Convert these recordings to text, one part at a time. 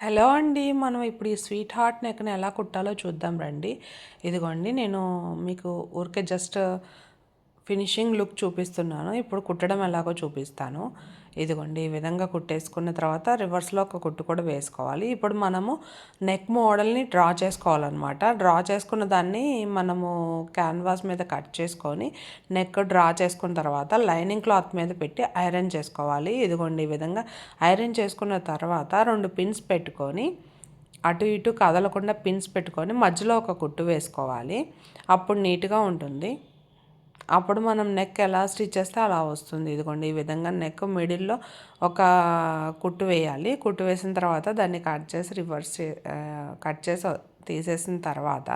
Hello అండి. మనం ఇప్పుడు ఈ స్వీట్ హార్ట్ నెక్‌ని ఎలా కుట్టాలో చూద్దాం రండి. ఇదిగోండి నేను మీకు ఊరికే జస్ట్ ఫినిషింగ్ లుక్ చూపిస్తున్నాను. ఇప్పుడు కుట్టడం ఎలాగో చూపిస్తాను. ఇదిగోండి ఈ విధంగా కుట్టేసుకున్న తర్వాత రివర్స్‌లో ఒక కుట్టు కూడా వేసుకోవాలి. ఇప్పుడు మనము నెక్ మోడల్‌ని డ్రా చేసుకోవాలన్నమాట. డ్రా చేసుకున్న దాన్ని మనము క్యాన్వాస్ మీద కట్ చేసుకొని నెక్ డ్రా చేసుకున్న తర్వాత లైనింగ్ క్లాత్ మీద పెట్టి ఐరన్ చేసుకోవాలి. ఇదిగోండి ఈ విధంగా ఐరన్ చేసుకున్న తర్వాత 2 పిన్స్ పెట్టుకొని అటు ఇటు కదలకుండా పిన్స్ పెట్టుకొని మధ్యలో ఒక కుట్టు వేసుకోవాలి. అప్పుడు నీట్‌గా ఉంటుంది. అప్పుడు మనం నెక్ ఎలా స్టిచ్ చేస్తే అలా వస్తుంది. ఇదిగోండి ఈ విధంగా నెక్ మిడిల్‌లో ఒక కుట్టు వేయాలి. కుట్టు వేసిన తర్వాత దాన్ని కట్ చేసి తీసేసిన తర్వాత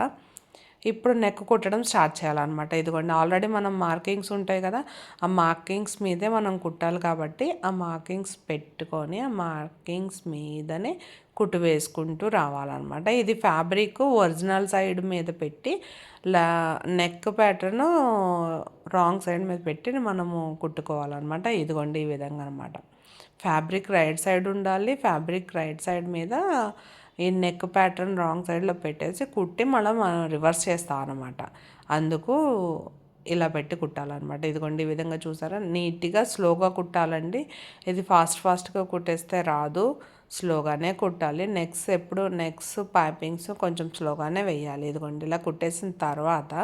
ఇప్పుడు నెక్ కుట్టడం స్టార్ట్ చేయాలన్నమాట. ఇదిగోండి ఆల్రెడీ మనం మార్కింగ్స్ ఉంటాయి కదా, ఆ మార్కింగ్స్ మీదే మనం కుట్టాలి కాబట్టి ఆ మార్కింగ్స్ పెట్టుకొని ఆ మార్కింగ్స్ మీదనే కుట్టు వేసుకుంటూ రావాలన్నమాట. ఇది ఫ్యాబ్రిక్ ఒరిజినల్ సైడ్ మీద పెట్టి లా నెక్ ప్యాటర్ను రాంగ్ సైడ్ మీద పెట్టి మనము కుట్టుకోవాలన్నమాట. ఇదిగోండి ఈ విధంగా అనమాట. ఫ్యాబ్రిక్ రైట్ సైడ్ ఉండాలి. ఫ్యాబ్రిక్ రైట్ సైడ్ మీద ఈ నెక్ ప్యాటర్న్ రాంగ్ సైడ్లో పెట్టేసి కుట్టి మళ్ళీ మనం రివర్స్ చేస్తాం అనమాట. అందుకు ఇలా పెట్టి కుట్టాలన్నమాట. ఇదిగోండి ఈ విధంగా చూసారా, నీట్గా స్లోగా కుట్టాలండి. ఇది ఫాస్ట్గా కుట్టేస్తే రాదు, స్లోగానే కుట్టాలి. నెక్స్ పైపింగ్స్ కొంచెం స్లోగానే వేయాలి. ఇదిగోండి ఇలా కుట్టేసిన తర్వాత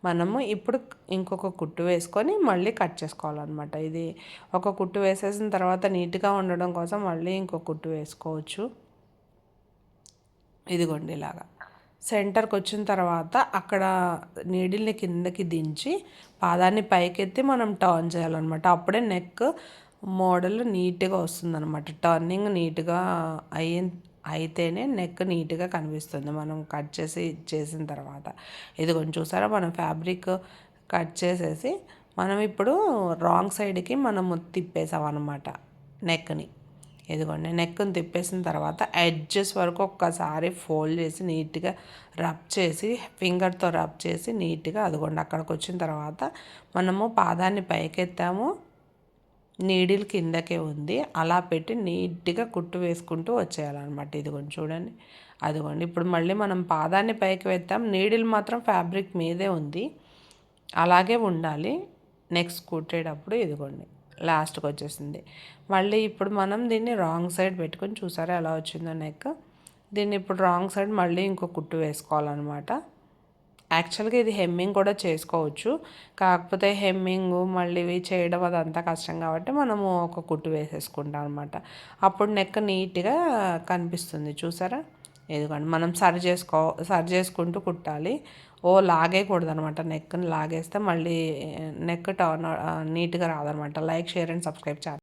మనము ఇప్పుడు ఇంకొక కుట్టు వేసుకొని మళ్ళీ కట్ చేసుకోవాలన్నమాట. ఇది ఒక కుట్టు వేసేసిన తర్వాత నీట్గా ఉండడం కోసం మళ్ళీ ఇంకొక కుట్టు వేసుకోవచ్చు. ఇదిగోండి ఇలాగా సెంటర్కి వచ్చిన తర్వాత అక్కడ నీడిల్ని కిందకి దించి పాదాన్ని పైకెత్తి మనం టర్న్ చేయాలన్నమాట. అప్పుడే నెక్ మోడల్ నీట్గా వస్తుందన్నమాట. టర్నింగ్ నీట్గా అయితేనే నెక్ నీట్గా కనిపిస్తుంది మనం కట్ చేసిన తర్వాత. ఇదిగోండి చూసారా, మనం ఫ్యాబ్రిక్ కట్ చేసేసి మనం ఇప్పుడు రాంగ్ సైడ్కి మనము తిప్పేసాం అనమాట నెక్ని. ఇదిగోండి నెక్ని తిప్పేసిన తర్వాత ఎడ్జెస్ వరకు ఒక్కసారి ఫోల్డ్ చేసి నీట్గా రబ్ చేసి ఫింగర్తో రబ్ చేసి నీట్గా అదిగోండి అక్కడికి వచ్చిన తర్వాత మనము పాదాన్ని పైకెత్తాము, నీడిల్ కిందకే ఉంది, అలా పెట్టి నీట్గా కుట్టు వేసుకుంటూ వచ్చేయాలన్నమాట. ఇదిగోండి చూడండి, అదిగోండి ఇప్పుడు మళ్ళీ మనం పాదాన్ని పైకి వెత్తాం, నీడిల్ మాత్రం ఫ్యాబ్రిక్ మీదే ఉంది, అలాగే ఉండాలి. నెక్స్ట్ కుట్టేటప్పుడు ఇదిగోండి లాస్ట్కి వచ్చేసింది. మళ్ళీ ఇప్పుడు మనం దీన్ని రాంగ్ సైడ్ పెట్టుకొని చూసారా ఎలా వచ్చిందో నెక్. దీన్ని ఇప్పుడు రాంగ్ సైడ్ మళ్ళీ ఇంకో కుట్టు వేసుకోవాలన్నమాట. యాక్చువల్గా ఇది హెమ్మింగ్ కూడా చేసుకోవచ్చు, కాకపోతే హెమ్మింగ్ మళ్ళీ ఇవి చేయడం అదంతా కష్టం కాబట్టి మనము ఒక కుట్టు వేసేసుకుంటాం అనమాట. అప్పుడు నెక్ నీట్గా కనిపిస్తుంది చూసారా. ఇదిగోండి మనం సరి చేసుకుంటూ కుట్టాలి. లాగేయకూడదు అనమాట. నెక్ని లాగేస్తే మళ్ళీ నెక్ టర్న్ నీట్గా రాదనమాట. లైక్, షేర్ అండ్ సబ్స్క్రైబ్ చేయాలి.